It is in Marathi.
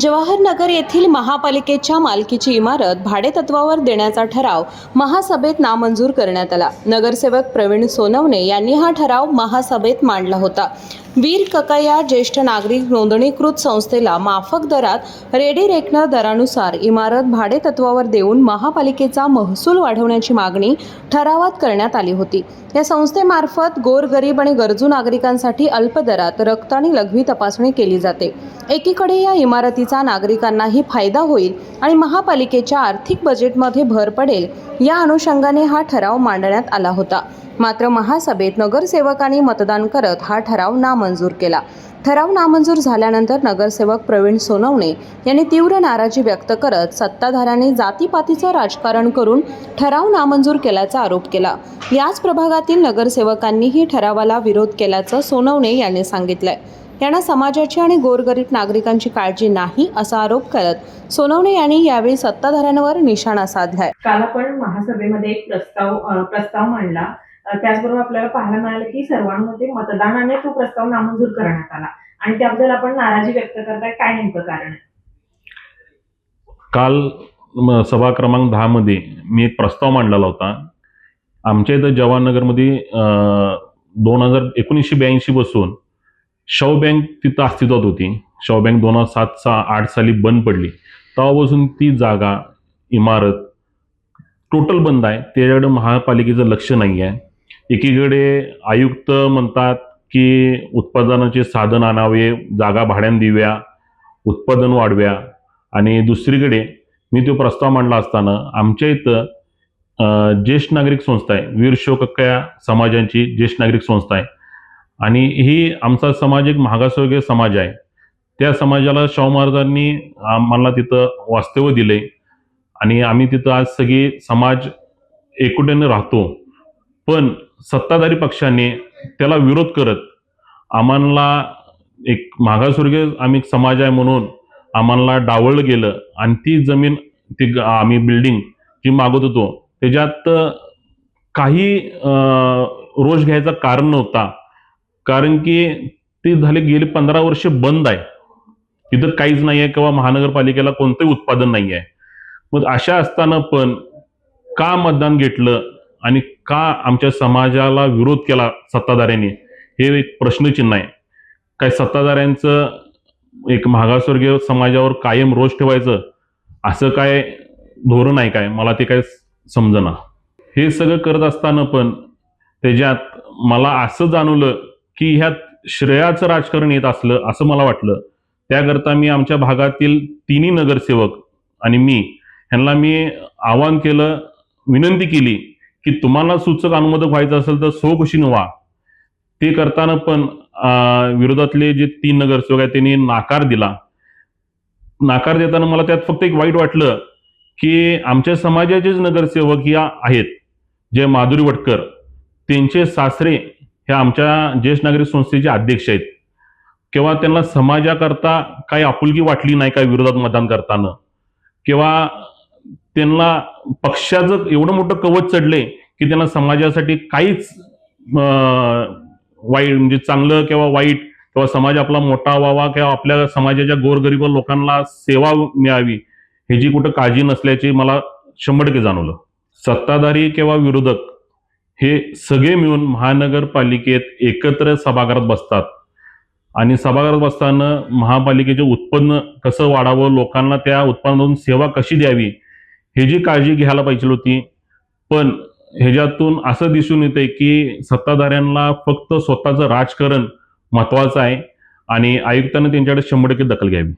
जवाहरनगर येथील महापालिकेच्या मालकीची इमारत भाडेतत्वावर देण्याचा ठराव महासभेत नामंजूर करण्यात आला। नगरसेवक प्रवीण सोनवणे यांनी हा ठराव महासभेत मांडला होता। वीर ककाया ज्येष्ठ नागरिक नोंदणीकृत संस्थेला माफक दरात रेडी रेकनर दरानुसार इमारत भाडेतत्वावर देऊन महापालिकेचा महसूल वाढवण्याची मागणी ठरावात करण्यात आली होती। या संस्थेमार्फत गोरगरीब आणि गरजू नागरिकांसाठी अल्प दरात रक्त आणि लघवी तपासणी केली जाते। एकीकडे या इमारतीचा नागरिकांनाही फायदा होईल आणि महापालिकेच्या आर्थिक बजेटमध्ये भर पडेल, या अनुषंगाने हा ठराव मांडण्यात आला होता। मात्र महासभेत नगरसेवकांनी मतदान करत हा ठराव नामंजूर केला। ठराव नामंजूर झाल्यानंतर नगरसेवक प्रवीण सोनवणे यांनी तीव्र नाराजी व्यक्त करत सत्ताधाऱ्यांनी जातीपातीचं राजकारण करून ठराव नामंजूर केल्याचा आरोप केला। याच प्रभागातील नगरसेवकांनीही ठरावाला विरोध केल्याचं सोनवणे यांनी सांगितलंय। यांना समाजाची आणि गोरगरीब नागरिकांची काळजी नाही असा आरोप करत सोनवणे यांनी यावेळी सत्ताधाऱ्यांवर निशाणा साधलाय। काल आपण महासभेमध्ये एक प्रस्ताव मांडला, त्याचबरोबर आपल्याला पाहायला मिळालं की सर्वांमध्ये मतदानाने तो प्रस्ताव नामंजूर करण्यात आला आणि त्याबद्दल आपण नाराजी व्यक्त करताय, काय नेमकं कारण आहे? काल सभा क्रमांक 10 मध्ये मी एक प्रस्ताव मांडलेला होता। आमच्या इथं जवाहरनगरमध्ये 1982 पासून शव बँक तिथं अस्तित्वात होती। शव बँक 2007-8 साली बंद पडली। तेव्हापासून ती जागा, इमारत टोटल बंद आहे। त्याच्याकडे महापालिकेचं लक्ष नाही आहे। एकीकडे आयुक्त म्हणतात की उत्पादनाचे साधन आणावे, जागा भाड्याने द्याव्या, उत्पादन वाढव्या, आणि दुसरीकडे मी तो प्रस्ताव मांडला असताना आमच्या इथं ज्येष्ठ नागरिक संस्था आहे, वीर ककाया समाजाची ज्येष्ठ नागरिक संस्था आहे, आणि ही आमचा समाज एक मागासवर्गीय समाज आहे। त्या समाजाला शाहू महाराजांनी आम्हाला तिथं वास्तव्य दिले आणि आम्ही तिथं आज सगळे समाज एकुटीने राहतो। पण सत्ताधारी पक्षाने त्याला विरोध करत आम्हाला एक मागासवर्गीय आम्ही समाज आहे म्हणून आम्हाला डावळलं गेलं, आणि ती जमीन आम्ही बिल्डिंग जी मागत होतो त्याच्यात काही रोष घ्यायचं कारण नव्हता, कारण की ती गेली 15 वर्ष बंद आहे। तिथं काहीच नाही आहे किंवा महानगरपालिकेला कोणतंही उत्पादन नाही आहे। मग अशा असताना पण का मतदान घेतलं आणि का आमच्या समाजाला विरोध केला सत्ताधाऱ्यांनी, हे एक प्रश्नचिन्ह आहे। काय सत्ताधाऱ्यांचं एक मागासवर्गीय समाजावर कायम रोष ठेवायचं असं काय धोरण आहे काय, मला ते काय समजेना। हे सगळं करत असताना पण त्याच्यात मला असं जाणवलं की ह्यात श्रेयाचं राजकारण येत असलं असं मला वाटलं। त्याकरता मी आमच्या भागातील तिन्ही नगरसेवक आणि मी ह्यांना आवाहन केलं, विनंती केली की तुम्हाला सूचक अनुमोदक व्हायचं असेल तर स्वखुशीने व्हा। ते करताना पण विरोधातले जे 3 नगरसेवक आहेत त्यांनी नकार दिला। नकार देताना मला त्यात फक्त एक वाईट वाटलं की आमच्या समाजाचेच नगरसेवक या आहेत, जे माधुरी वटकर, त्यांचे सासरे हे आमच्या ज्येष्ठ नागरिक संस्थेचे अध्यक्ष आहेत, किंवा त्यांना समाजाकरता काही आपुलकी वाटली नाही काय विरोधात मतदान करताना, किंवा त्यांना पक्षाचं एवढं मोठं कवच चढले की त्यांना समाजासाठी काहीच वाईट, म्हणजे चांगलं किंवा वाईट, किंवा समाज आपला मोठा व्हावा किंवा आपल्या समाजाच्या गोरगरीब लोकांना सेवा मिळावी ह्याची कुठं काळजी नसल्याचे मला 100% जाणवलं। सत्ताधारी किंवा विरोधक हे सगळे मिळून महानगरपालिकेत एकत्र सभागृहात बसतात, आणि सभागृहात बसताना महापालिकेचे उत्पन्न कसं वाढावं, लोकांना त्या उत्पन्नातून सेवा कशी द्यावी ह्याची काळजी घ्यायला पाहिजे होती। पण ह्याच्यातून असं दिसून येतंय की सत्ताधाऱ्यांना फक्त स्वतःचं राजकारण महत्वाचं आहे, आणि आयुक्तांनी त्यांच्याकडे 100% दखल घ्यावी।